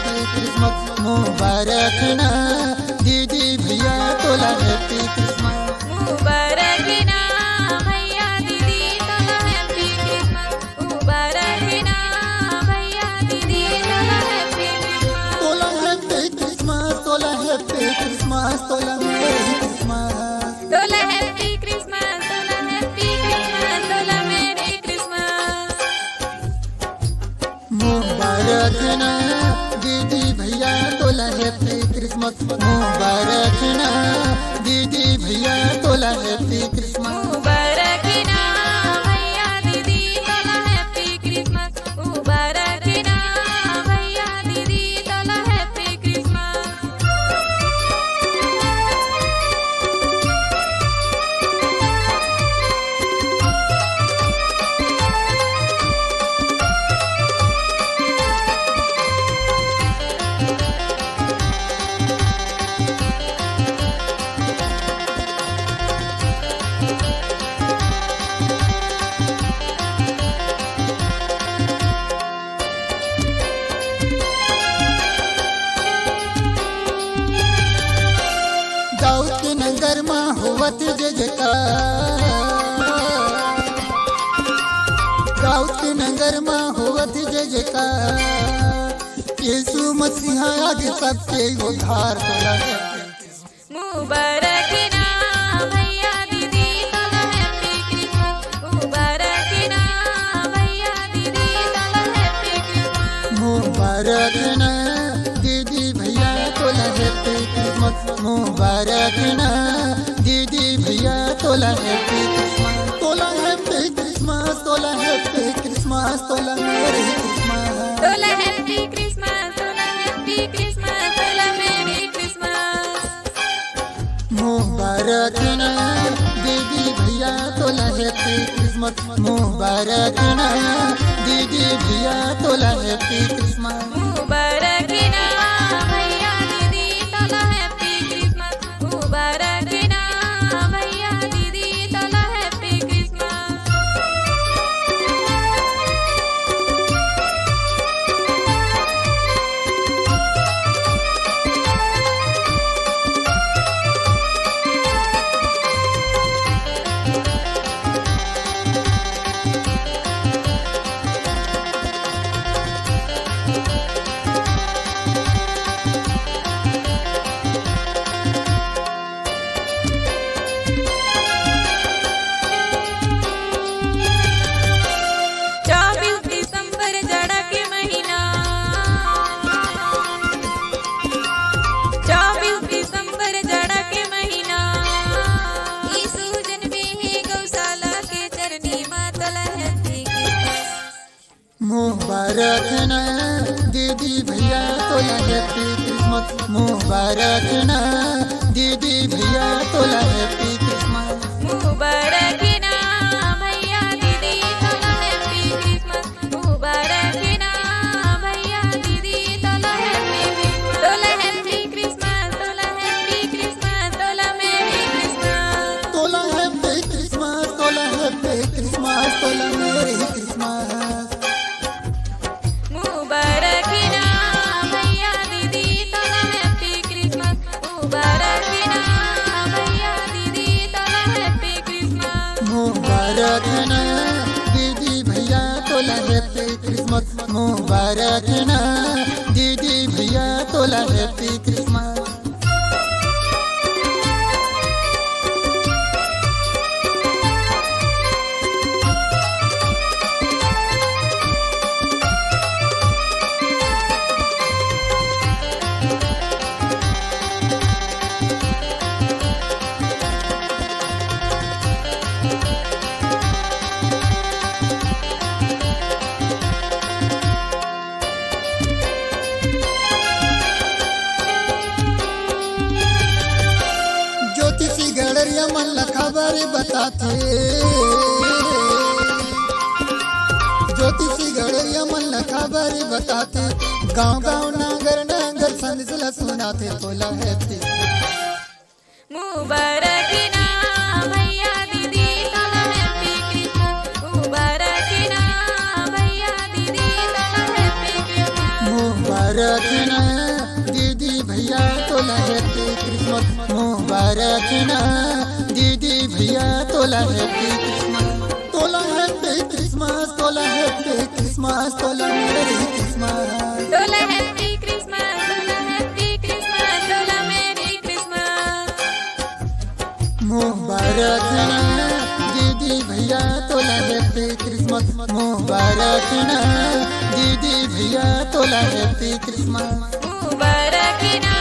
happy Christmas मुबारक ना दीदी भैया तोला हैप्पी क्रिसमस मुबारक ना भैया दीदी तोला हैप्पी क्रिसमस मुबारक ना भैया दीदी तोला हैप्पी क्रिसमस तोला हैप्पी क्रिसमस तोला हैप्पी क्रिसमस तोला मेरी क्रिसमस तोला हैप्पी क्रिसमस तोला हैप्पी क्रिसमस तोला मेरी क्रिसमस मुबारक ना दीदी भैया तोला हैप्पी क्रिसमस मुबारक ना दीदी भैया तोला हैप्पी क्रिसमस मुबारक ना भैया दीदी तोला हैप्पी क्रिसमस मुबारक ना भैया दीदी तोला हैप्पी क्रिसमस दाऊद के नगर में होवत जय जयकार दाऊद के नगर में होवत जय जयकार यीशु मसीह आज सबके उद्धार तोला मुबारक ना भैया दीदी तोला हैप्पी क्रिसमस मुबारक ना भैया दीदी तोला हैप्पी क्रिसमस मुबारक ना दीदी भैया तोला हैप्पी क्रिसमस मुबारक ना दीदी भैया तोला हैप्पी क्रिसमस तोला हैप्पी क्रिसमस तोला हैप्पी क्रिसमस तोला मेरी क्रिसमस तोला हैप्पी क्रिसमस तोला हैप्पी क्रिसमस तोला मेरी क्रिसमस मुबारक ना दीदी भैया तोला हैप्पी क्रिसमस मुबारक ना दीदी भैया तोला हैप्पी क्रिसमस मुबारक ना भैया दीदी तोला हैप्पी क्रिसमस मुबारक ना भैया दीदी तोला हैप्पी क्रिसमस मुबारक ना दीदी भैया तोला हैप्पी क्रिसमस मुबारक ना दीदी भैया तोला हैप्पी क्रिसमस मुबारक ना भैया दीदी तोला हैप्पी क्रिसमस मुबारक ना भैया दीदी तोला हैप्पी क्रिसमस तोला हैप्पी क्रिसमस तोला हैप्पी क्रिसमस तोला मेरी क्रिसमस तोला हैप्पी क्रिसमस तोला हैप्पी क्रिसमस तोला मेरी क्रिसमस मुबारक ना भैया दीदी तोला हैप्पी क्रिसमस मुबारक ना भैया दीदी तोला हैप्पी क्रिसमस मुबारक ना दीदी भैया तोला हैप्पी क्रिसमस मुबारक ना दीदी भैया तोला हैप्पी क्रिसमस मन ला खबर बताते ज्योतिषी गड़रिया मन ला खबर बताते गांव गांव नागर नागर संदेश ला सुनाते तोला हैप्पी मुबारक ना भैया दीदी तोला हैप्पी क्रिसमस मुबारक ना भैया दीदी तोला हैप्पी क्रिसमस मुबारक ना दीदी भैया तोला हैप्पी क्रिसमस मुबारक ना दीदी भैया तोला हैप्पी क्रिसमस तोला हैप्पी क्रिसमस तोला हैप्पी क्रिसमस तोला मेरी क्रिसमस तोला हैप्पी क्रिसमस तोला हैप्पी क्रिसमस तोला मेरी क्रिसमस मुबारक ना दीदी भैया तोला हैप्पी क्रिसमस मुबारक ना दीदी भैया तोला हैप्पी क्रिसमस मुबारक ना